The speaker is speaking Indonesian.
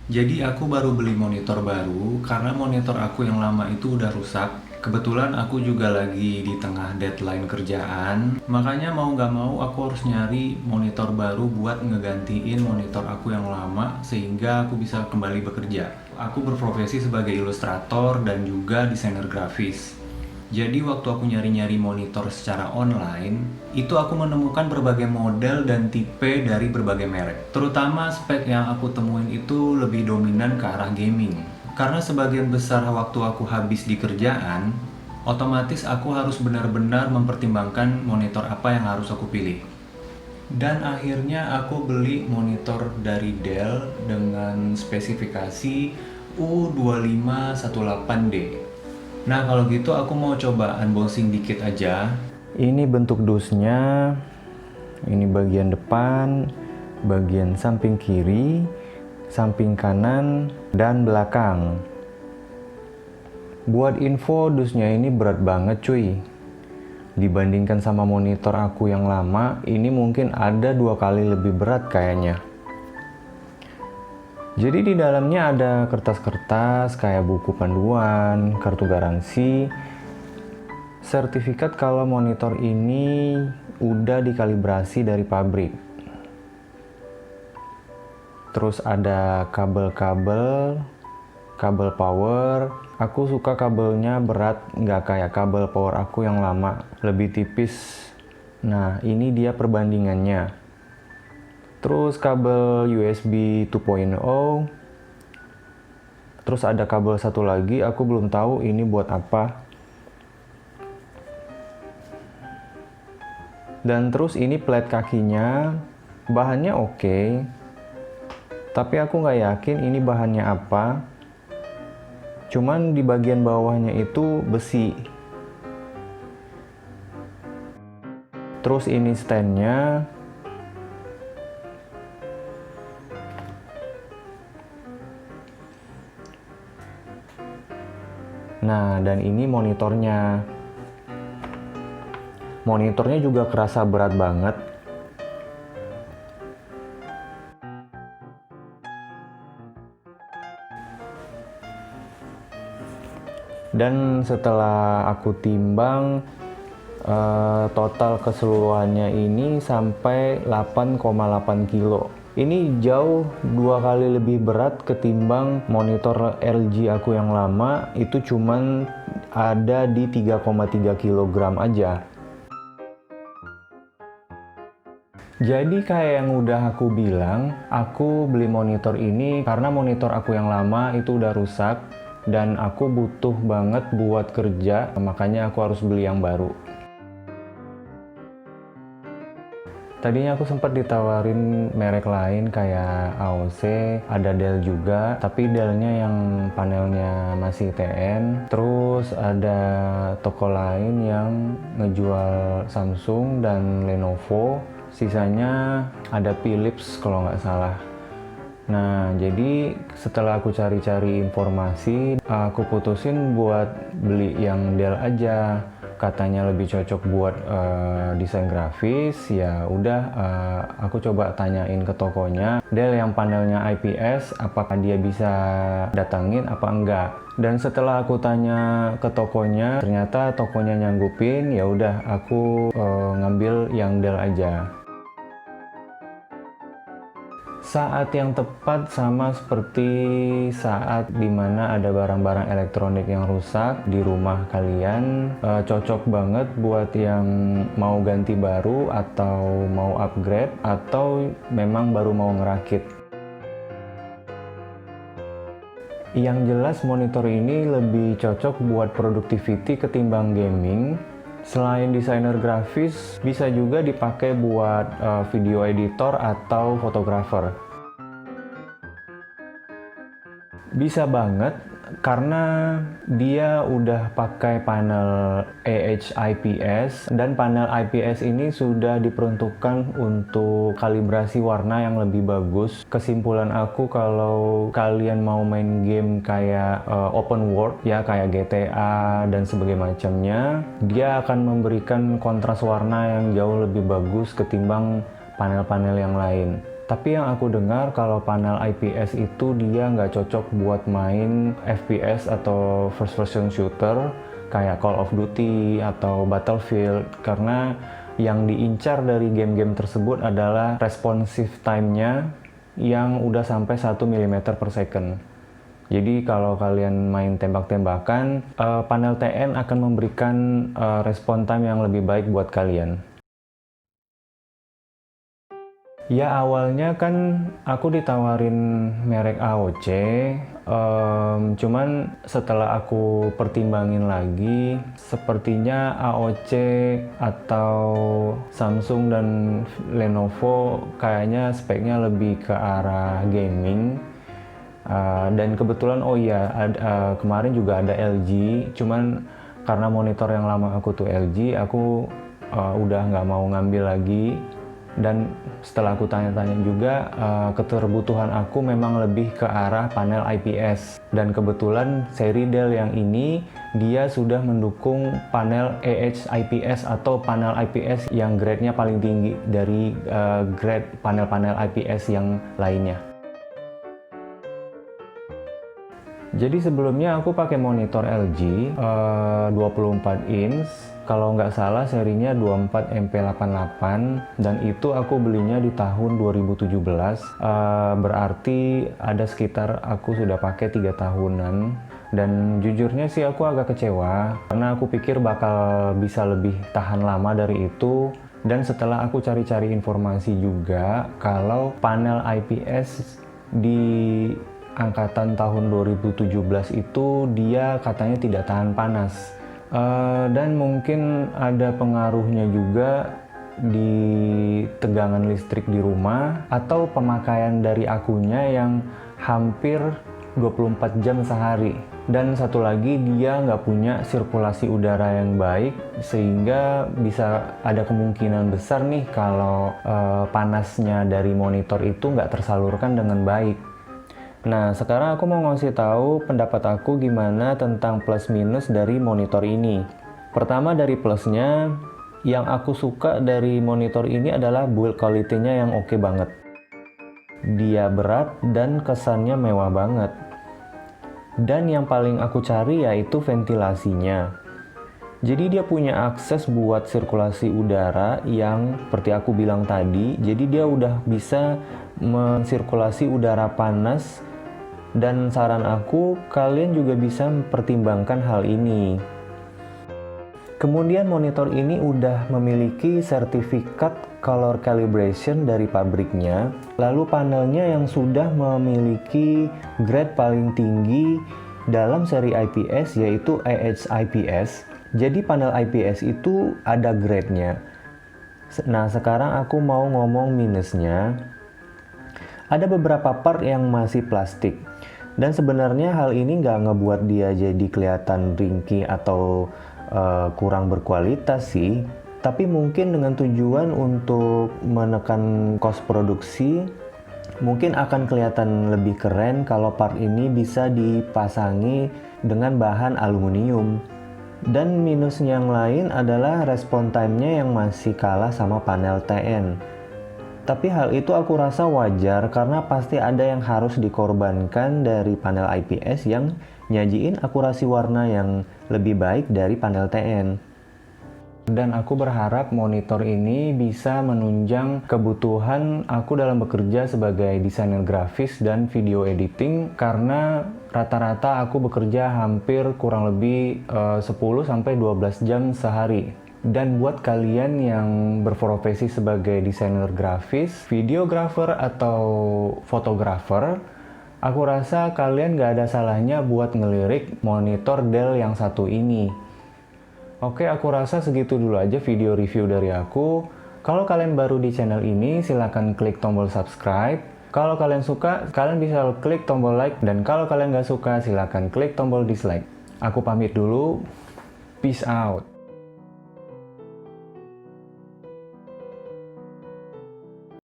Jadi aku baru beli monitor baru karena monitor aku yang lama itu udah rusak. Kebetulan aku juga lagi di tengah deadline kerjaan, makanya mau nggak mau aku harus nyari monitor baru buat ngegantiin monitor aku yang lama sehingga aku bisa kembali bekerja. Aku berprofesi sebagai ilustrator dan juga desainer grafis. Jadi waktu aku nyari-nyari monitor secara online, itu aku menemukan berbagai model dan tipe dari berbagai merek. Terutama spek yang aku temuin itu lebih dominan ke arah gaming. Karena sebagian besar waktu aku habis di kerjaan, otomatis aku harus benar-benar mempertimbangkan monitor apa yang harus aku pilih. Dan akhirnya aku beli monitor dari Dell dengan spesifikasi U2518D. Nah kalau gitu aku mau coba unboxing dikit aja. Ini bentuk dusnya, ini bagian depan, bagian samping kiri, samping kanan, dan belakang. Buat info, dusnya ini berat banget cuy. Dibandingkan sama monitor aku yang lama, ini mungkin ada 2 kali lebih berat kayaknya. Jadi di dalamnya ada kertas-kertas kayak buku panduan, kartu garansi, sertifikat kalau monitor ini udah dikalibrasi dari pabrik. Terus ada kabel-kabel, kabel power. Aku suka kabelnya berat, nggak kayak kabel power aku yang lama, lebih tipis. Nah, ini dia perbandingannya. Terus kabel USB 2.0. Terus ada kabel satu lagi, aku belum tahu ini buat apa. Dan terus ini plate kakinya, bahannya oke. Tapi aku nggak yakin ini bahannya apa. Cuman di bagian bawahnya itu besi. Terus ini standnya. Nah, dan ini monitornya. Monitornya juga kerasa berat banget. Dan setelah aku timbang, total keseluruhannya ini sampai 8,8 kilo. Ini jauh 2 kali lebih berat ketimbang monitor LG aku yang lama, itu cuman ada di 3,3 kilogram aja. Jadi kayak yang udah aku bilang, aku beli monitor ini karena monitor aku yang lama itu udah rusak dan aku butuh banget buat kerja, makanya aku harus beli yang baru. Tadinya aku sempat ditawarin merek lain kayak AOC, ada Dell juga, tapi Dell-nya yang panelnya masih TN. Terus ada toko lain yang ngejual Samsung dan Lenovo, sisanya ada Philips kalau nggak salah. Nah, jadi setelah aku cari-cari informasi, aku putusin buat beli yang Dell aja. Katanya lebih cocok buat desain grafis. Ya udah, aku coba tanyain ke tokonya, Dell yang panelnya IPS, apakah dia bisa datangin apa enggak. Dan setelah aku tanya ke tokonya, ternyata tokonya nyanggupin. Ya udah, aku ngambil yang Dell aja. Saat yang tepat sama seperti saat dimana ada barang-barang elektronik yang rusak di rumah kalian, cocok banget buat yang mau ganti baru atau mau upgrade atau memang baru mau ngerakit. Yang jelas monitor ini lebih cocok buat productivity ketimbang gaming. Selain desainer grafis, bisa juga dipakai buat video editor atau fotografer. Bisa banget karena dia udah pakai panel AHIPS dan panel IPS ini sudah diperuntukkan untuk kalibrasi warna yang lebih bagus. Kesimpulan aku, kalau kalian mau main game kayak open world ya, kayak GTA dan sebagainya macamnya, dia akan memberikan kontras warna yang jauh lebih bagus ketimbang panel-panel yang lain. Tapi yang aku dengar kalau panel IPS itu dia nggak cocok buat main FPS atau first person shooter kayak Call of Duty atau Battlefield, karena yang diincar dari game-game tersebut adalah responsive time-nya yang udah sampai 1 mm per second. Jadi kalau kalian main tembak-tembakan, panel TN akan memberikan respon time yang lebih baik buat kalian. Ya awalnya kan aku ditawarin merek AOC, cuman setelah aku pertimbangin lagi, sepertinya AOC atau Samsung dan Lenovo kayaknya speknya lebih ke arah gaming. Dan kebetulan kemarin juga ada LG, cuman karena monitor yang lama aku tuh LG, aku udah nggak mau ngambil lagi. Dan setelah aku tanya-tanya juga, keterbutuhan aku memang lebih ke arah panel IPS. Dan kebetulan seri Dell yang ini, dia sudah mendukung panel AH IPS atau panel IPS yang grade-nya paling tinggi dari grade panel-panel IPS yang lainnya. Jadi sebelumnya aku pakai monitor LG 24 inch, kalau nggak salah serinya 24MP88, dan itu aku belinya di tahun 2017, berarti ada sekitar aku sudah pakai 3 tahunan. Dan jujurnya sih aku agak kecewa, karena aku pikir bakal bisa lebih tahan lama dari itu. Dan setelah aku cari-cari informasi juga, kalau panel IPS di angkatan tahun 2017 itu dia katanya tidak tahan panas, dan mungkin ada pengaruhnya juga di tegangan listrik di rumah atau pemakaian dari akunya yang hampir 24 jam sehari. Dan satu lagi, dia nggak punya sirkulasi udara yang baik, sehingga bisa ada kemungkinan besar nih kalau panasnya dari monitor itu nggak tersalurkan dengan baik. Nah, sekarang aku mau ngasih tahu pendapat aku gimana tentang plus minus dari monitor ini. Pertama dari plusnya, yang aku suka dari monitor ini adalah build quality-nya yang oke banget. Dia berat dan kesannya mewah banget. Dan yang paling aku cari yaitu ventilasinya. Jadi dia punya akses buat sirkulasi udara yang seperti aku bilang tadi, jadi dia udah bisa mensirkulasi udara panas. Dan saran aku, kalian juga bisa mempertimbangkan hal ini. Kemudian monitor ini udah memiliki sertifikat color calibration dari pabriknya. Lalu panelnya yang sudah memiliki grade paling tinggi dalam seri IPS, yaitu AH IPS. Jadi panel IPS itu ada grade-nya. Nah, sekarang aku mau ngomong minusnya. Ada beberapa part yang masih plastik. Dan sebenarnya hal ini nggak ngebuat dia jadi kelihatan ringkih atau kurang berkualitas sih. Tapi mungkin dengan tujuan untuk menekan cost produksi, mungkin akan kelihatan lebih keren kalau part ini bisa dipasangi dengan bahan aluminium. Dan minus yang lain adalah respon time-nya yang masih kalah sama panel TN. Tapi hal itu aku rasa wajar karena pasti ada yang harus dikorbankan dari panel IPS yang nyajiin akurasi warna yang lebih baik dari panel TN. Dan aku berharap monitor ini bisa menunjang kebutuhan aku dalam bekerja sebagai desainer grafis dan video editing, karena rata-rata aku bekerja hampir kurang lebih 10-12 jam sehari. Dan buat kalian yang berprofesi sebagai desainer grafis, videographer atau fotografer, aku rasa kalian gak ada salahnya buat ngelirik monitor Dell yang satu ini. Oke, aku rasa segitu dulu aja video review dari aku. Kalau kalian baru di channel ini, silahkan klik tombol subscribe. Kalau kalian suka, kalian bisa klik tombol like. Dan kalau kalian gak suka, silahkan klik tombol dislike. Aku pamit dulu. Peace out.